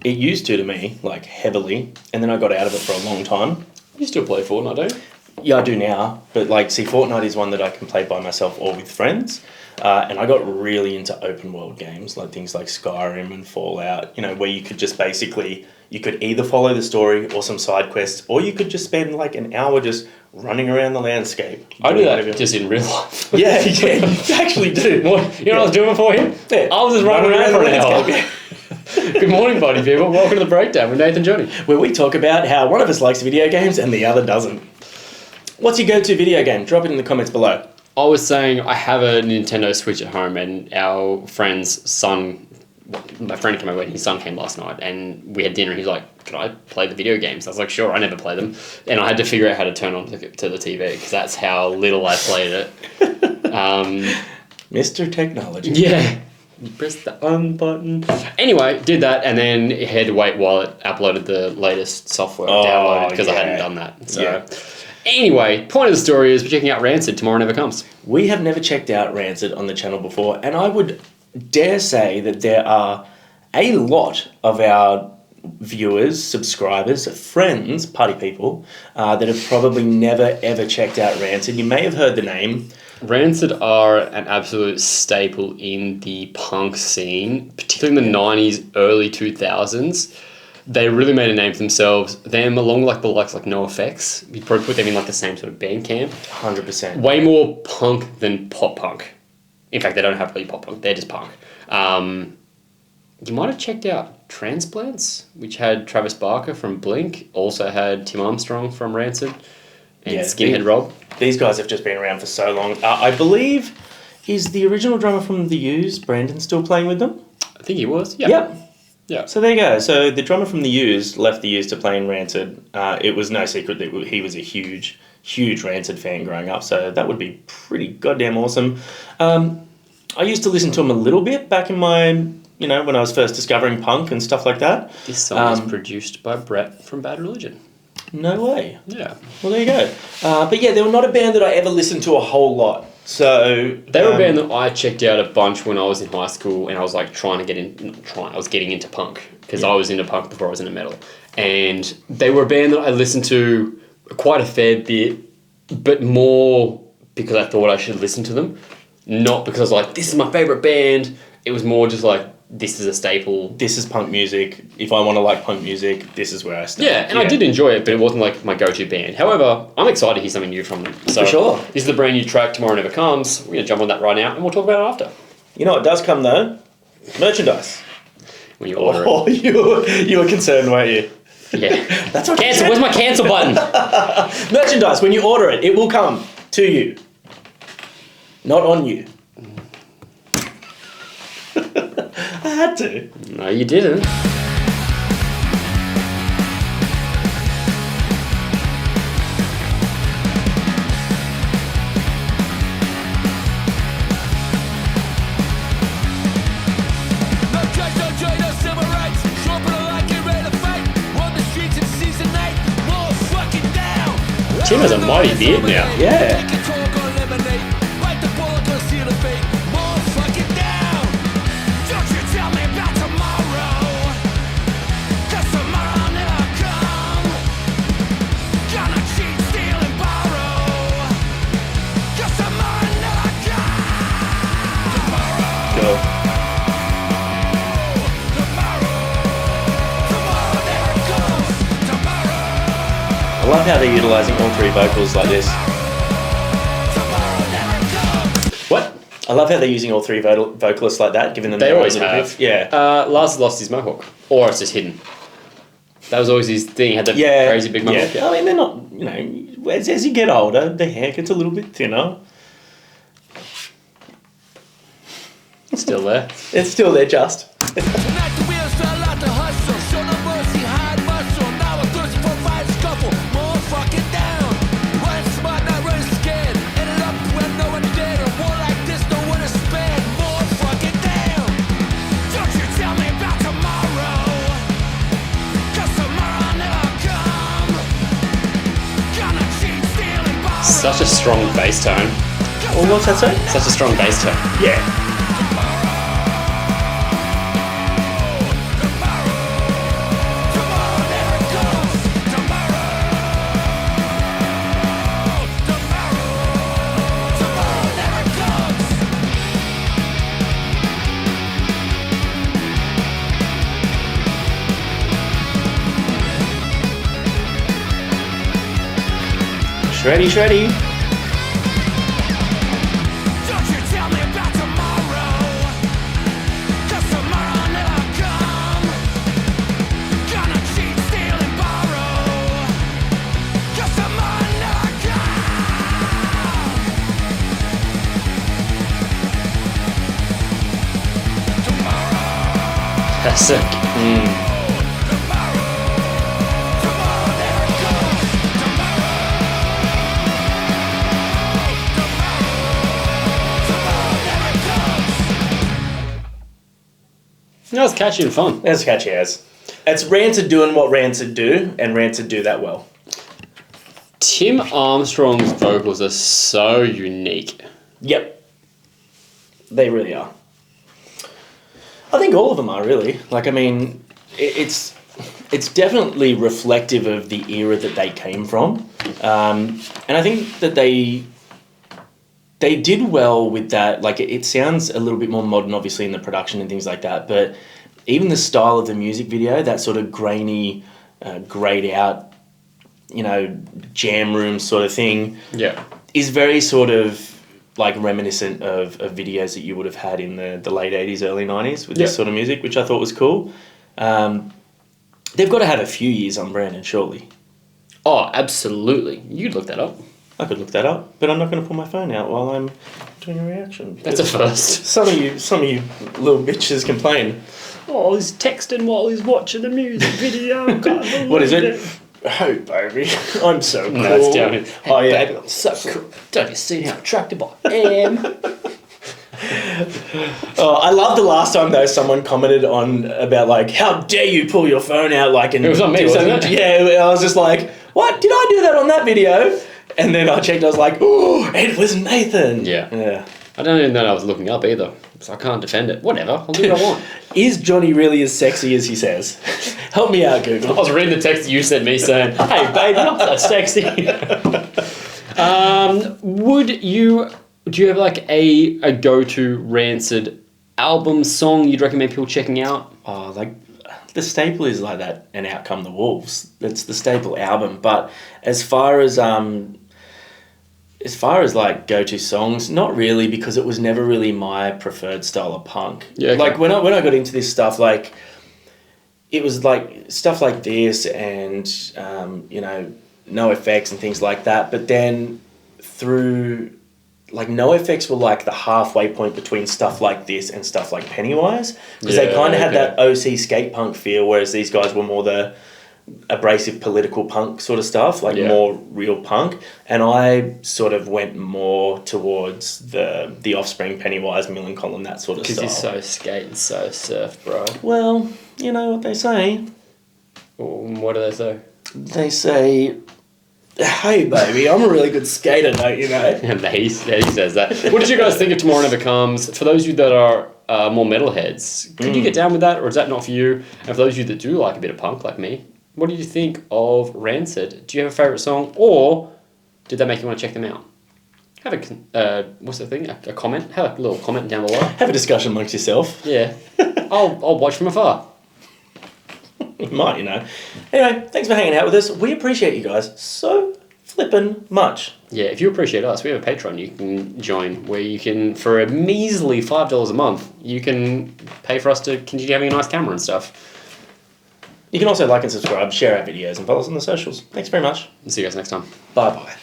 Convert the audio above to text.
It used to me, like, heavily, and then I got out of it for a long time. You still play Fortnite, don't you? Yeah, I do now, but, like, see, Fortnite is one that I can play by myself or with friends, and I got really into open world games, like things like Skyrim and Fallout, you know, where you could just basically, you could either follow the story or some side quests, or you could just spend, like, an hour just running around the landscape. I do that just in real life. Yeah, you actually do. What, you know what I was doing before him? Yeah. I was just running around for an hour. Good morning, buddy people. Welcome to The Breakdown with Nath Johnny. Where we talk about how one of us likes video games and the other doesn't. What's your go-to video game? Drop it in the comments below. I was saying I have a Nintendo Switch at home, and our friend's son, my friend came over and his son came last night, and we had dinner, and he's like, can I play the video games? I was like, sure, I never play them. And I had to figure out how to turn on to the TV, because that's how little I played it. Mr. Technology. Yeah. Press the on button. Anyway, did that, and then had to wait while it uploaded the latest software downloaded, because I hadn't done that. So, anyway, point of the story is we're checking out Rancid. Tomorrow Never Comes. We have never checked out Rancid on the channel before, and I would dare say that there are a lot of our viewers, subscribers, friends, party people, that have probably never ever checked out Rancid. You may have heard the name. Rancid are an absolute staple in the punk scene, particularly in the 90s, early 2000s. They really made a name for themselves. Them, along with the likes like NoFX, you'd probably put them in like the same sort of band camp. 100%. Way more punk than pop punk. In fact, they don't have really pop punk. They're just punk. You might have checked out Transplants, which had Travis Barker from Blink, also had Tim Armstrong from Rancid, and Skinhead Rob. These guys have just been around for so long. I believe, is the original drummer from The Used, Brandon, still playing with them? I think he was, yeah. Yep. Yeah. So there you go. So the drummer from The Used left The Used to play in Rancid. It was no secret that he was a huge, huge Rancid fan growing up, so that would be pretty goddamn awesome. I used to listen to him a little bit back in my, you know, when I was first discovering punk and stuff like that. This song is produced by Brett from Bad Religion. No way. Yeah. Well, there you go. But yeah, they were not a band that I ever listened to a whole lot. So they were a band that I checked out a bunch when I was in high school, and I was like I was getting into punk, because I was into punk before I was into metal. And they were a band that I listened to quite a fair bit, but more because I thought I should listen to them, not because I was like, this is my favourite band. It was more just like, this is a staple. This is punk music. If I want to like punk music, this is where I start. Yeah, and I did enjoy it, but it wasn't like my go-to band. However, I'm excited to hear something new from them. So for sure. This is the brand new track, Tomorrow Never Comes. We're going to jump on that right now, and we'll talk about it after. You know what does come, though? Merchandise. When you order it. You were concerned, weren't you? Yeah. That's what cancel. Where's my cancel button? Merchandise, when you order it will come to you. Not on you. I had to. No, you didn't. Tim has a mighty beard now. Yeah. I love how they're utilising all three vocals like this. What? I love how they're using all three vocalists like that, giving them They their always own little have. bits. Yeah. Lars has lost his mohawk. Or it's just hidden. That was always his thing. He had that crazy big mohawk. Yeah. I mean, they're not, you know, as you get older, the hair gets a little bit thinner. It's still there. It's still there, just. Such a strong bass tone. Well, what's that say? Such a strong bass tone. Yeah. Shreddy, shreddy. Don't you tell me about tomorrow, 'cause tomorrow never come. Gonna cheat, steal and borrow, 'cause tomorrow never come. Tomorrow, That's sick. tomorrow never comes. Tomorrow never comes. That was catchy and fun. That's catchy as. It's Rancid doing what Rancid do, and Rancid do that well. Tim Armstrong's vocals are so unique. Yep. They really are. I think all of them are, really. Like, I mean, it's definitely reflective of the era that they came from. And I think that they did well with that. Like, it sounds a little bit more modern, obviously, in the production and things like that. But even the style of the music video, that sort of grainy, grayed out, jam room sort of thing, Yeah. is very sort of like reminiscent of videos that you would have had in the late 80s, early 90s with this sort of music, which I thought was cool. They've got to have a few years on Brandon, surely. Oh, absolutely. You'd look that up. I could look that up, but I'm not going to pull my phone out while I'm doing a reaction. That's a first. Some of you little bitches complain. Oh, he's texting while he's watching the music video. What is it? Oh, baby, I'm so cool. No, it's down here. Oh, yeah. Baby, I'm so cool. Don't you see how attractive I am? Oh, I love the last time though someone commented on about like, how dare you pull your phone out like and It was on me, do wasn't something. it? Yeah, I was just like, what? Did I do that on that video? And then I checked, I was like, oh, it was Nathan. Yeah. I don't even know that I was looking up either, so I can't defend it. Whatever, I'll do what I want. Is Johnny really as sexy as he says? Help me out, I Google. was reading the text that you sent me saying, hey, babe, you're not so sexy. Do you have like a go-to Rancid album song you'd recommend people checking out? Oh, like the staple is like that, and Out Come the Wolves. That's the staple album. But as far as like go-to songs, not really, because it was never really my preferred style of punk. Yeah, okay. Like when I got into this stuff, like it was like stuff like this and No Effects and things like that. But then through like No Effects were like the halfway point between stuff like this and stuff like Pennywise, because they kind of had that OC skate punk feel, whereas these guys were more the abrasive political punk sort of stuff, like more real punk. And I sort of went more towards the Offspring, Pennywise, Millencolin, that sort of style. Because you're so skate and so surf, bro. Well, you know what they say. What do they say? They say, hey baby, I'm a really good skater, don't you know? And he says that. What did you guys think of Tomorrow Never Comes? For those of you that are more metalheads, could you get down with that, or is that not for you? And for those of you that do like a bit of punk, like me, what did you think of Rancid? Do you have a favourite song, or did that make you want to check them out? Have a what's the thing? A comment. Have a little comment down below. Have a discussion amongst yourself. Yeah, I'll watch from afar. You might, Anyway, thanks for hanging out with us. We appreciate you guys so flippin' much. Yeah, if you appreciate us, we have a Patreon you can join where you can, for a measly $5 a month, you can pay for us to continue having a nice camera and stuff. You can also like and subscribe, share our videos, and follow us on the socials. Thanks very much. See you guys next time. Bye-bye.